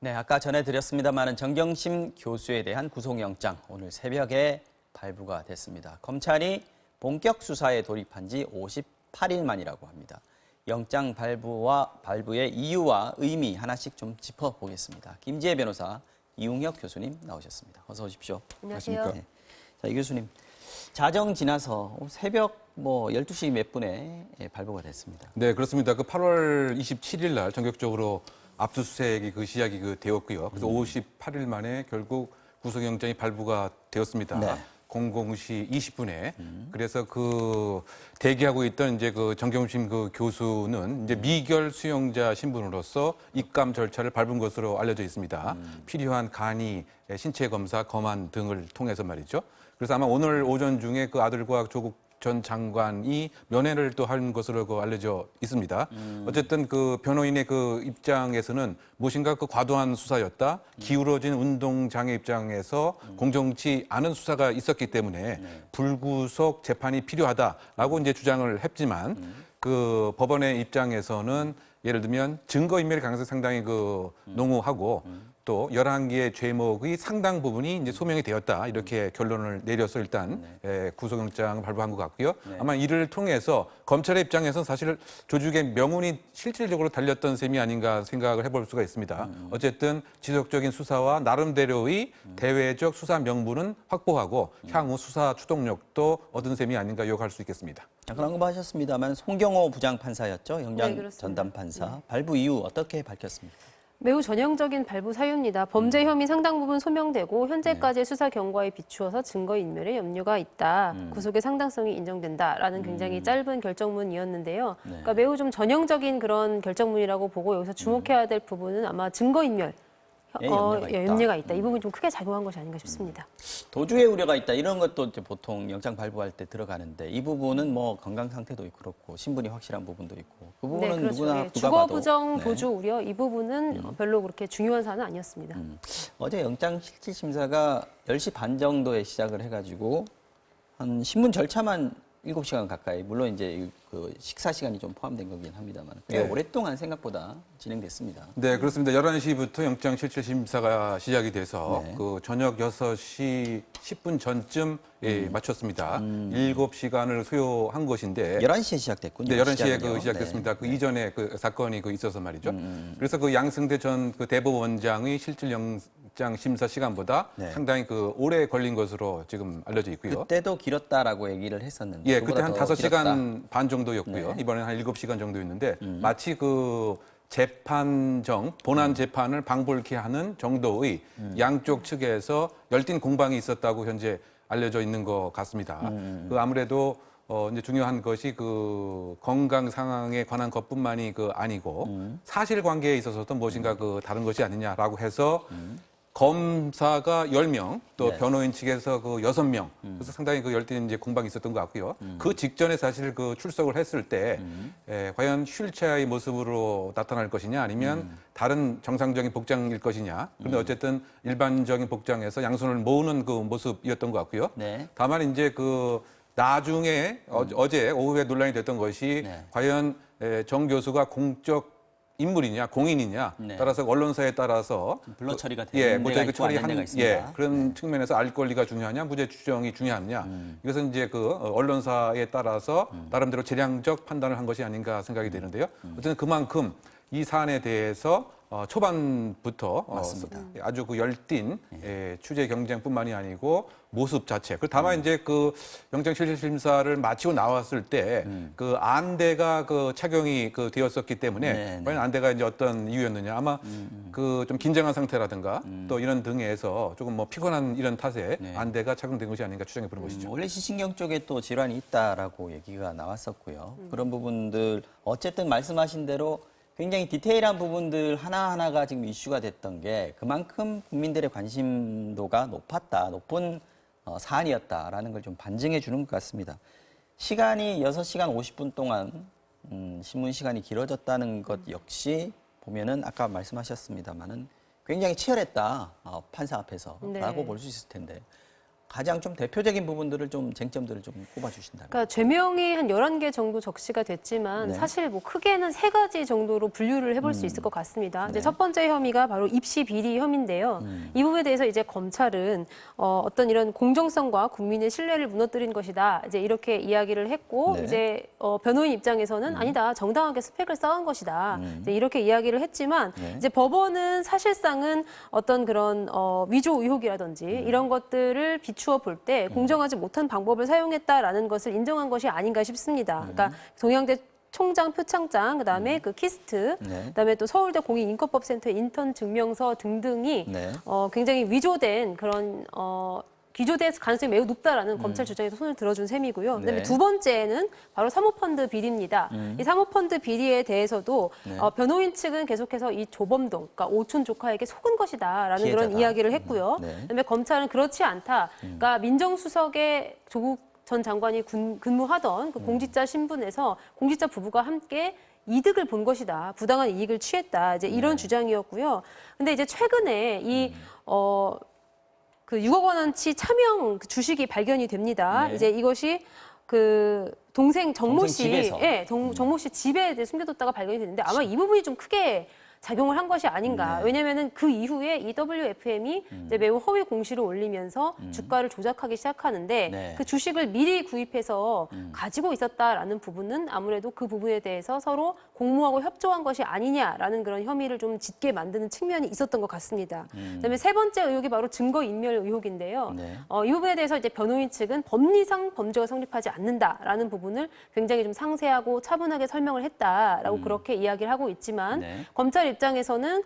네, 아까 전해드렸습니다마는 정경심 교수에 대한 구속영장 오늘 새벽에 발부가 됐습니다. 검찰이 본격 수사에 돌입한 지 58일 만이라고 합니다. 영장 발부의 이유와 의미 하나씩 좀 짚어보겠습니다. 김지혜 변호사, 이웅혁 교수님 나오셨습니다. 어서 오십시오. 안녕하세요. 네. 자, 이 교수님, 자정 지나서 새벽 12시 몇 분에 발부가 됐습니다. 네, 그렇습니다. 8월 27일 날 전격적으로 압수수색이 시작이 되었고요. 그래서 58일 만에 결국 구속영장이 발부가 되었습니다. 네. 00시 20분에. 그래서 대기하고 있던 이제 정경심 교수는 이제 미결 수용자 신분으로서 입감 절차를 밟은 것으로 알려져 있습니다. 필요한 간이, 신체 검사, 검안 등을 통해서 말이죠. 그래서 아마 오늘 오전 중에 아들과 조국 전 장관이 면회를 또 한 것으로 알려져 있습니다. 어쨌든 변호인의 입장에서는 무엇인가 과도한 수사였다. 기울어진 운동장의 입장에서 공정치 않은 수사가 있었기 때문에 불구속 재판이 필요하다라고 이제 주장을 했지만 법원의 입장에서는 예를 들면 증거인멸의 가능성이 상당히 농후하고 또 11개의 죄목의 상당 부분이 이제 소명이 되었다. 이렇게 결론을 내려서 일단 구속영장을 발부한 것 같고요. 아마 이를 통해서 검찰의 입장에서 사실 조직의 명운이 실질적으로 달렸던 셈이 아닌가 생각을 해볼 수가 있습니다. 어쨌든 지속적인 수사와 나름대로의 대외적 수사 명분은 확보하고 향후 수사 추동력도 얻은 셈이 아닌가 요구할 수 있겠습니다. 잠깐 언급하셨습니다만 송경호 부장판사였죠. 영장 네, 전담판사. 네. 발부 이유 어떻게 밝혔습니까? 매우 전형적인 발부 사유입니다. 범죄 혐의 상당 부분 소명되고 현재까지의 수사 경과에 비추어서 증거인멸의 염려가 있다. 구속의 상당성이 인정된다라는 굉장히 짧은 결정문이었는데요. 그러니까 매우 좀 전형적인 그런 결정문이라고 보고 여기서 주목해야 될 부분은 아마 증거인멸 염려가 있다. 이 부분이 좀 크게 작용한 것이 아닌가 싶습니다. 도주의 우려가 있다. 이런 것도 이제 보통 영장 발부할 때 들어가는데 이 부분은 건강 상태도 그렇고 신분이 확실한 부분도 있고 그 부분은 네, 그렇죠. 누구나 네. 누가 주거 봐도 부정 도주 우려 이 부분은 별로 그렇게 중요한 사안은 아니었습니다. 어제 영장 실질 심사가 10시 반 정도에 시작을 해가지고 한 신문 절차만 7시간 가까이, 물론 이제 식사 시간이 좀 포함된 거긴 합니다만 꽤 네. 오랫동안 생각보다 진행됐습니다. 네, 그렇습니다. 11시부터 영장 실질 심사가 시작이 돼서 네. 저녁 6시 10분 전쯤에 마쳤습니다. 7시간을 소요한 것인데 11시에 시작됐군요. 네, 11시에 시작은요. 시작됐습니다. 네. 이전에 사건이 있어서 말이죠. 그래서 양승태 전 대법원장의 실질 영장 심사 시간보다 네. 상당히 오래 걸린 것으로 지금 알려져 있고요. 그때도 길었다라고 얘기를 했었는데 예, 그때 한 그거보다 더 5시간 길었다. 반 정도였고요. 네. 이번에는 한 7시간 정도였는데 마치 재판정, 본안 재판을 방불케 하는 정도의 양쪽 측에서 열띤 공방이 있었다고 현재 알려져 있는 것 같습니다. 아무래도 이제 중요한 것이 건강 상황에 관한 것뿐만이 아니고 사실관계에 있어서도 무엇인가 다른 것이 아니냐라고 해서 검사가 10명, 또 네. 변호인 측에서 6명, 그래서 상당히 열띤 이제 공방이 있었던 것 같고요. 그 직전에 사실 출석을 했을 때, 과연 휠체어의 모습으로 나타날 것이냐, 아니면 다른 정상적인 복장일 것이냐. 그런데 어쨌든 일반적인 복장에서 양손을 모으는 모습이었던 것 같고요. 네. 다만 이제 나중에 어제 오후에 논란이 됐던 것이 네. 과연 정 교수가 공적 인물이냐 공인이냐 네. 따라서 언론사에 따라서 불러 처리가 되는 데가 있고 안 되는 데가 있습니다. 그런 측면에서 알 권리가 중요하냐 무죄 추정이 중요하냐 이것은 이제 언론사에 따라서 나름대로 재량적 판단을 한 것이 아닌가 생각이 되는데요. 어쨌든 그만큼 이 사안에 대해서 초반부터 맞습니다. 아주 열띤 취재 경쟁뿐만이 아니고 모습 자체. 다만 이제 영장 실질 심사를 마치고 나왔을 때 안대가 착용이 되었었기 때문에 네, 네. 과연 안대가 이제 어떤 이유였느냐 아마 좀 긴장한 상태라든가 또 이런 등에서 조금 피곤한 이런 탓에 네. 안대가 착용된 것이 아닌가 추정해 보는 것이죠. 원래 시신경 쪽에 또 질환이 있다라고 얘기가 나왔었고요. 그런 부분들 어쨌든 말씀하신 대로 굉장히 디테일한 부분들 하나하나가 지금 이슈가 됐던 게 그만큼 국민들의 관심도가 높은 사안이었다라는 걸 좀 반증해 주는 것 같습니다. 시간이 6시간 50분 동안 신문 시간이 길어졌다는 것 역시 보면은 아까 말씀하셨습니다마는 굉장히 치열했다 판사 앞에서라고 네. 볼 수 있을 텐데 가장 좀 대표적인 부분들을 좀 쟁점들을 좀 꼽아주신다면. 그러니까 죄명이 한 11개 정도 적시가 됐지만 네. 사실 뭐 크게는 3가지 정도로 분류를 해볼 수 있을 것 같습니다. 이제 첫 번째 혐의가 바로 입시 비리 혐의인데요. 이 부분에 대해서 이제 검찰은 어떤 이런 공정성과 국민의 신뢰를 무너뜨린 것이다. 이제 이렇게 이야기를 했고 네. 이제 변호인 입장에서는 아니다. 정당하게 스펙을 쌓은 것이다. 이제 이렇게 이야기를 했지만 네. 이제 법원은 사실상은 어떤 그런 위조 의혹이라든지 이런 것들을 비추어 볼 때 공정하지 못한 방법을 사용했다라는 것을 인정한 것이 아닌가 싶습니다. 그러니까 동양대 총장 표창장, 그다음에 그 키스트, 네. 그다음에 또 서울대 공익인권법센터 인턴 증명서 등등이 네. 굉장히 위조된 그런 기조될 가능성이 매우 높다라는 검찰 주장에서 손을 들어준 셈이고요. 그다음에 네. 두 번째는 바로 사모펀드 비리입니다. 이 사모펀드 비리에 대해서도 네. 변호인 측은 계속해서 이 조범동, 그러니까 오촌 조카에게 속은 것이다라는 그런 피해자다. 이야기를 했고요. 네. 그다음에 검찰은 그렇지 않다. 그러니까 민정수석의 조국 전 장관이 근무하던 그 공직자 신분에서 공직자 부부가 함께 이득을 본 것이다. 부당한 이익을 취했다. 이제 이런 주장이었고요. 근데 이제 최근에 그 6억 원어치 차명 주식이 발견이 됩니다. 네. 이제 이것이 그 동생 정모 동생 씨, 집에서. 예, 정모 씨 집에 이제 숨겨뒀다가 발견이 됐는데 아마 이 부분이 좀 크게 작용을 한 것이 아닌가. 네. 왜냐면은 그 이후에 이 WFM이 이제 매우 허위 공시를 올리면서 주가를 조작하기 시작하는데 네. 그 주식을 미리 구입해서 가지고 있었다라는 부분은 아무래도 그 부분에 대해서 서로 공모하고 협조한 것이 아니냐라는 그런 혐의를 좀 짙게 만드는 측면이 있었던 것 같습니다. 그다음에 세 번째 의혹이 바로 증거인멸 의혹인데요. 네. 이 부분에 대해서 이제 변호인 측은 법리상 범죄가 성립하지 않는다라는 부분을 굉장히 좀 상세하고 차분하게 설명을 했다라고 그렇게 이야기를 하고 있지만 네. 검찰 입장에서는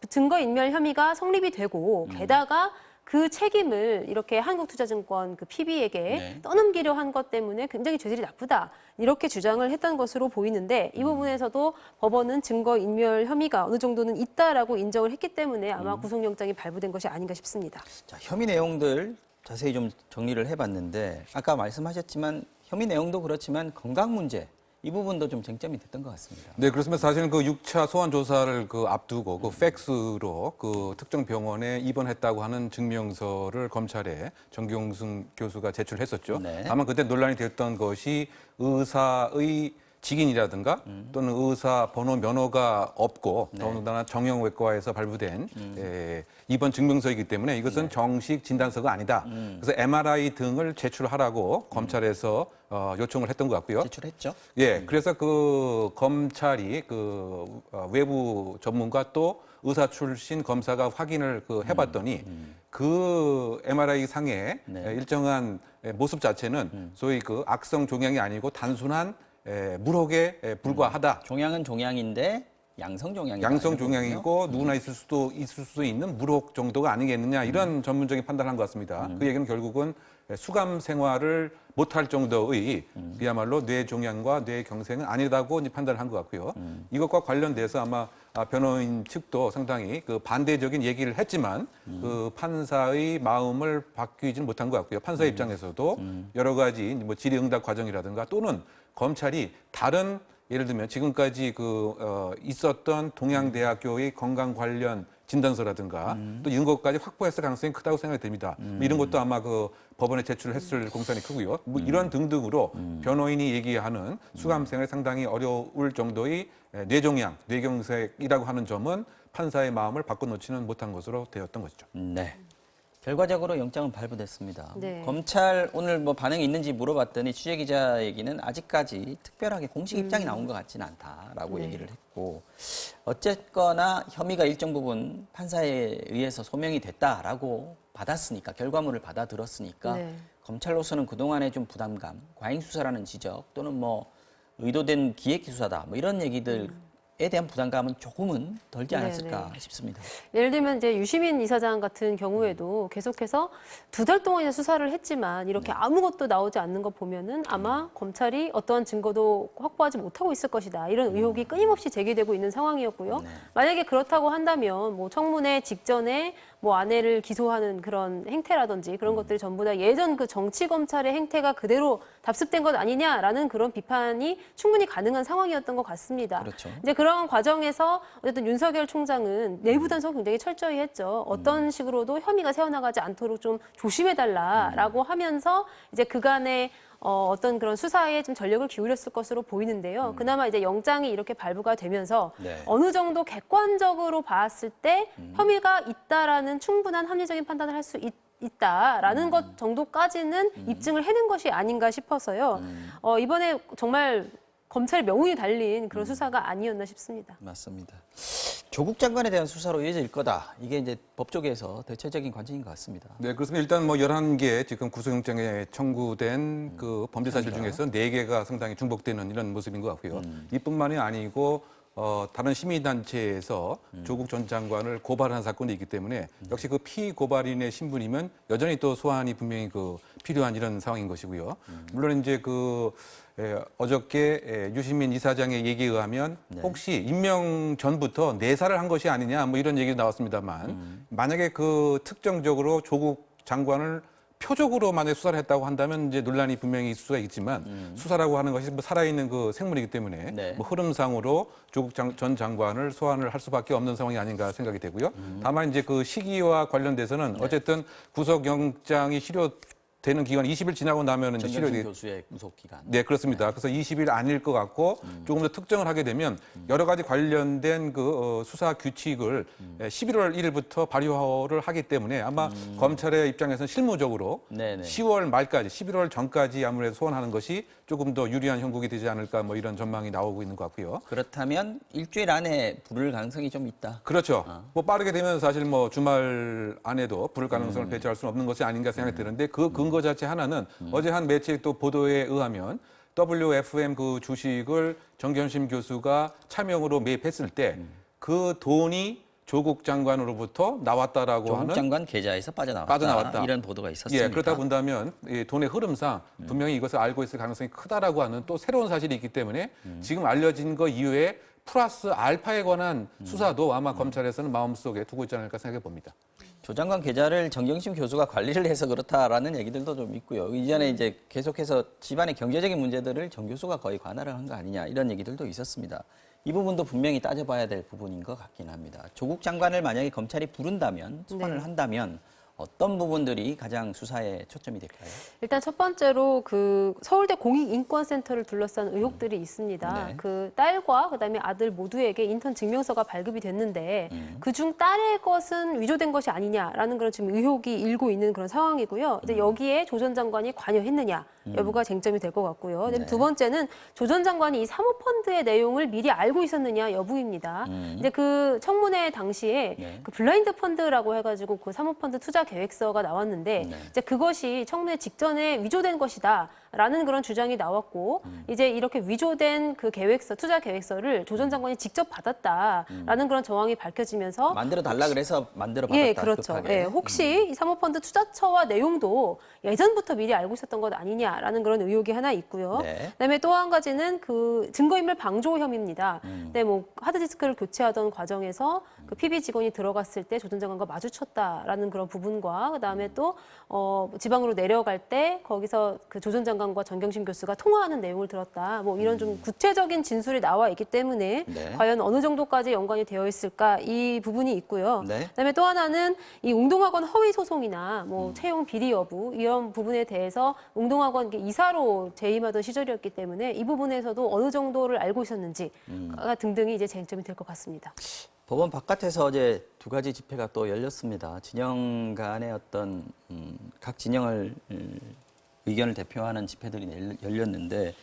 증거인멸 혐의가 성립이 되고 게다가 그 책임을 이렇게 한국투자증권 그 PB에게 네. 떠넘기려 한 것 때문에 굉장히 죄질이 나쁘다 이렇게 주장을 했던 것으로 보이는데 이 부분에서도 법원은 증거인멸 혐의가 어느 정도는 있다라고 인정을 했기 때문에 아마 구속영장이 발부된 것이 아닌가 싶습니다. 자, 혐의 내용들 자세히 좀 정리를 해봤는데 아까 말씀하셨지만 혐의 내용도 그렇지만 건강 문제 이 부분도 좀 쟁점이 됐던 것 같습니다. 네, 그렇습니다. 사실은 그 6차 소환 조사를 그 앞두고 그 팩스로 그 특정 병원에 입원했다고 하는 증명서를 검찰에 정경순 교수가 제출했었죠. 네. 다만 그때 논란이 됐던 것이 의사의 직인이라든가 또는 의사 번호 면허가 없고 더군다나 정형외과에서 발부된 입원 증명서이기 때문에 이것은 정식 진단서가 아니다. 그래서 MRI 등을 제출하라고 검찰에서 요청을 했던 것 같고요. 제출했죠. 예, 그래서 그 검찰이 그 외부 전문가 또 의사 출신 검사가 확인을 그 해봤더니 그 MRI 상의 네. 일정한 모습 자체는 소위 그 악성 종양이 아니고 단순한 물혹에 불과하다. 종양은 종양인데 양성 종양이다. 양성 종양이고 누구나 있을 수 있는 물혹 정도가 아니겠느냐 이런 전문적인 판단을 한 것 같습니다. 그 얘기는 결국은 수감 생활을 못할 정도의 그야말로 뇌 종양과 뇌 경색은 아니다고 이제 판단을 한 것 같고요. 이것과 관련돼서 아마 변호인 측도 상당히 그 반대적인 얘기를 했지만 그 판사의 마음을 바뀌지는 못한 것 같고요. 판사 입장에서도 여러 가지 뭐 질의응답 과정이라든가 또는 검찰이 다른 예를 들면 지금까지 있었던 동양대학교의 건강 관련 진단서라든가 또 이런 것까지 확보했을 가능성이 크다고 생각이 됩니다. 뭐 이런 것도 아마 그 법원에 제출했을 공산이 크고요. 뭐 이런 등등으로 변호인이 얘기하는 수감생활이 상당히 어려울 정도의 뇌종양, 뇌경색이라고 하는 점은 판사의 마음을 바꿔놓지는 못한 것으로 되었던 것이죠. 네. 결과적으로 영장은 발부됐습니다. 네. 검찰 오늘 뭐 반응이 있는지 물어봤더니 취재 기자 얘기는 아직까지 특별하게 공식 입장이 나온 것 같지는 않다라고 얘기를 했고 어쨌거나 혐의가 일정 부분 판사에 의해서 소명이 됐다라고 받았으니까 결과물을 받아들었으니까 네. 검찰로서는 그동안의 좀 부담감, 과잉 수사라는 지적 또는 뭐 의도된 기획기 수사다 뭐 이런 얘기들 에 대한 부담감은 조금은 덜지 않았을까 싶습니다. 예를 들면 이제 유시민 이사장 같은 경우에도 계속해서 2달 동안이나 수사를 했지만 이렇게 아무것도 나오지 않는 거 보면은 아마 검찰이 어떠한 증거도 확보하지 못하고 있을 것이다. 이런 의혹이 끊임없이 제기되고 있는 상황이었고요. 만약에 그렇다고 한다면 뭐 청문회 직전에 뭐 아내를 기소하는 그런 행태라든지 그런 것들이 전부 다 예전 그 정치 검찰의 행태가 그대로 답습된 것 아니냐라는 그런 비판이 충분히 가능한 상황이었던 것 같습니다. 그렇죠. 이제 그런 과정에서 어쨌든 윤석열 총장은 내부 단속 굉장히 철저히 했죠. 어떤 식으로도 혐의가 새어나가지 않도록 좀 조심해달라라고 하면서 이제 그간의 어떤 그런 수사에 좀 전력을 기울였을 것으로 보이는데요. 그나마 이제 영장이 이렇게 발부가 되면서 네. 어느 정도 객관적으로 봤을 때 혐의가 있다라는 충분한 합리적인 판단을 할 수 있다라는 것 정도까지는 입증을 해낸 것이 아닌가 싶어서요. 이번에 정말 검찰 명운이 달린 그런 수사가 아니었나 싶습니다. 맞습니다. 조국 장관에 대한 수사로 이어질 거다. 이게 이제 법조계에서 대체적인 관점인 것 같습니다. 네, 그렇습니다. 일단 뭐 11개 지금 구속영장에 청구된 그 범죄 사실 중에서 4개가 상당히 중복되는 이런 모습인 것 같고요. 이뿐만이 아니고 다른 시민단체에서 조국 전 장관을 고발한 사건이 있기 때문에 역시 그 피고발인의 신분이면 여전히 또 소환이 분명히 그 필요한 이런 상황인 것이고요. 물론 이제 어저께 유시민 이사장의 얘기에 의하면 혹시 임명 전부터 내사를 한 것이 아니냐 뭐 이런 얘기가 나왔습니다만 만약에 그 특정적으로 조국 장관을 표적으로 만약 수사를 했다고 한다면 이제 논란이 분명히 있을 수가 있지만 수사라고 하는 것이 뭐 살아있는 그 생물이기 때문에 네. 뭐 흐름상으로 조국 전 장관을 소환을 할 수밖에 없는 상황이 아닌가 생각이 되고요. 다만 이제 그 시기와 관련돼서는 어쨌든 구속영장이 되는 기간 20일 지나고 나면 이제 정경심 교수의 구속 기간. 네, 그렇습니다. 그래서 20일 아닐 것 같고 조금 더 특정을 하게 되면 여러 가지 관련된 그 수사 규칙을 11월 1일부터 발효를 하기 때문에 아마 검찰의 입장에서는 실무적으로 네네. 10월 말까지, 11월 전까지 아무래도 소환하는 것이 조금 더 유리한 형국이 되지 않을까 뭐 이런 전망이 나오고 있는 것 같고요. 그렇다면 일주일 안에 부를 가능성이 좀 있다. 그렇죠. 뭐 빠르게 되면 사실 뭐 주말 안에도 부를 가능성을 배제할 수는 없는 것이 아닌가 생각이 드는데 그 근거 자체 하나는 어제 한 매체 또 보도에 의하면 WFM 그 주식을 정경심 교수가 차명으로 매입했을 때 그 돈이 조국 장관으로부터 나왔다라고 조국 하는 장관 계좌에서 빠져나왔다. 이런 보도가 있었습니다. 예, 그렇다 본다면 이 돈의 흐름상 분명히 이것을 알고 있을 가능성이 크다라고 하는 또 새로운 사실이 있기 때문에 지금 알려진 거 이외에 플러스 알파에 관한 수사도 아마 검찰에서는 마음속에 두고 있지 않을까 생각해 봅니다. 조 장관 계좌를 정경심 교수가 관리를 해서 그렇다라는 얘기들도 좀 있고요. 이전에 이제 계속해서 집안의 경제적인 문제들을 정 교수가 거의 관할을 한 거 아니냐 이런 얘기들도 있었습니다. 이 부분도 분명히 따져봐야 될 부분인 것 같긴 합니다. 조국 장관을 만약에 검찰이 부른다면, 소환을 한다면 어떤 부분들이 가장 수사에 초점이 될까요? 일단 첫 번째로 그 서울대 공익인권센터를 둘러싼 의혹들이 있습니다. 네. 그 딸과 그다음에 아들 모두에게 인턴 증명서가 발급이 됐는데 그중 딸의 것은 위조된 것이 아니냐라는 그런 지금 의혹이 일고 있는 그런 상황이고요. 이제 여기에 조 전 장관이 관여했느냐 여부가 쟁점이 될 것 같고요. 네. 두 번째는 조 전 장관이 이 사모펀드의 내용을 미리 알고 있었느냐 여부입니다. 이제 그 청문회 당시에 네. 그 블라인드 펀드라고 해가지고 그 사모펀드 투자 계획서가 나왔는데 네. 이제 그것이 청문회 직전에 위조된 것이다라는 그런 주장이 나왔고 이제 이렇게 위조된 그 계획서 투자 계획서를 조 전 장관이 직접 받았다라는 그런 정황이 밝혀지면서 만들어 달라 그래서 만들어 받았다. 예, 그렇죠. 급하게. 예, 혹시 이 사모펀드 투자처와 내용도 예전부터 미리 알고 있었던 것 아니냐라는 그런 의혹이 하나 있고요. 네. 그다음에 또 한 가지는 그 증거인멸 방조 혐의입니다. 근데 뭐 하드디스크를 교체하던 과정에서 그 PB 직원이 들어갔을 때 조 전 장관과 마주쳤다라는 그런 부분과 그다음에 또 지방으로 내려갈 때 거기서 그 조 전 장관과 정경심 교수가 통화하는 내용을 들었다. 뭐 이런 좀 구체적인 진술이 나와 있기 때문에 네. 과연 어느 정도까지 연관이 되어 있을까 이 부분이 있고요. 네. 그다음에 또 하나는 이 웅동학원 허위 소송이나 뭐 채용 비리 여부 이런 부분에 대해서 웅동학원 이사로 재임하던 시절이었기 때문에 이 부분에서도 어느 정도를 알고 있었는지 등등이 이제 쟁점이 될 것 같습니다. 법원 바깥에서 어제 두 가지 집회가 또 열렸습니다. 진영 간의 어떤 각 진영을 의견을 대표하는 집회들이 열렸는데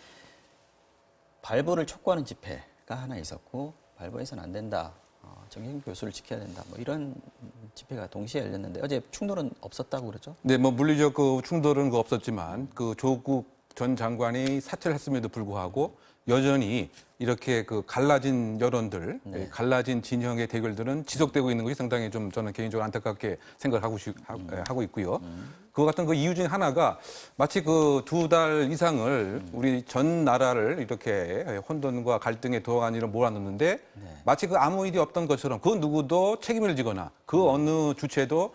발부를 촉구하는 집회가 하나 있었고 발부해서는 안 된다. 정경심 교수를 지켜야 된다. 뭐 이런 집회가 동시에 열렸는데 어제 충돌은 없었다고 그러죠? 네, 뭐 물리적 그 충돌은 없었지만 그 조국 전 장관이 사퇴를 했음에도 불구하고 여전히 이렇게 그 갈라진 여론들, 갈라진 진영의 대결들은 지속되고 있는 것이 상당히 좀 저는 개인적으로 안타깝게 생각하고 하고 있고요. 그 같은 그 이유 중에 하나가 마치 그 2달 이상을 우리 전 나라를 이렇게 혼돈과 갈등의 도가니로 몰아넣는데 마치 그 아무 일이 없던 것처럼 그 누구도 책임을 지거나 그 어느 주체도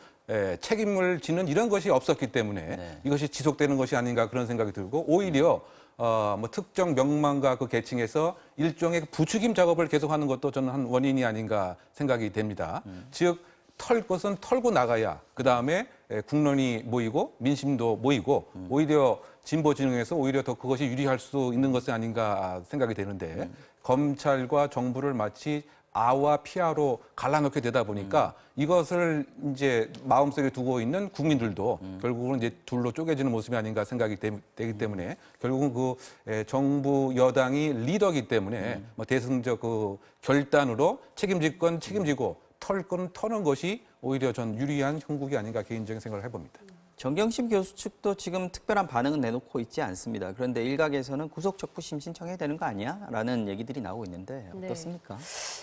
책임을 지는 이런 것이 없었기 때문에 이것이 지속되는 것이 아닌가 그런 생각이 들고 오히려 뭐 특정 명망과 그 계층에서 일종의 부추김 작업을 계속하는 것도 저는 한 원인이 아닌가 생각이 됩니다. 즉 털 것은 털고 나가야 그 다음에 국론이 모이고 민심도 모이고 오히려 진보 진영에서 오히려 더 그것이 유리할 수 있는 것이 아닌가 생각이 되는데 검찰과 정부를 마치 아와 피아로 갈라놓게 되다 보니까 이것을 이제 마음속에 두고 있는 국민들도 결국은 이제 둘로 쪼개지는 모습이 아닌가 생각이 되기 때문에 결국은 그 정부 여당이 리더기 때문에 뭐 대승적 그 결단으로 책임질 건 책임지고 털 건 터는 것이 오히려 전 유리한 형국이 아닌가 개인적인 생각을 해봅니다. 정경심 교수 측도 지금 특별한 반응은 내놓고 있지 않습니다. 그런데 일각에서는 구속적부심 신청해야 되는 거 아니야? 라는 얘기들이 나오고 있는데 어떻습니까?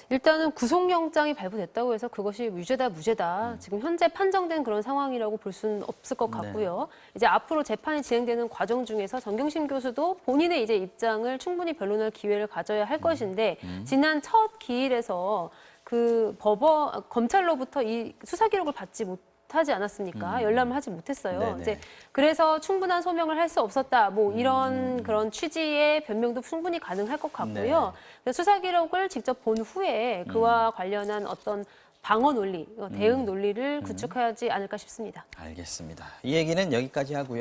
일단은 구속영장이 발부됐다고 해서 그것이 유죄다 무죄다 지금 현재 판정된 그런 상황이라고 볼 수는 없을 것 같고요. 이제 앞으로 재판이 진행되는 과정 중에서 정경심 교수도 본인의 이제 입장을 충분히 변론할 기회를 가져야 할 것인데 지난 첫 기일에서 그 검찰로부터 이 수사 기록을 받지 못하지 않았습니까? 열람을 하지 못했어요. 네네. 이제 그래서 충분한 소명을 할 수 없었다. 뭐 이런 그런 취지의 변명도 충분히 가능할 것 같고요. 그래서 수사 기록을 직접 본 후에 그와 관련한 어떤 방어 논리, 대응 논리를 구축하지 않을까 싶습니다. 알겠습니다. 이 얘기는 여기까지 하고요.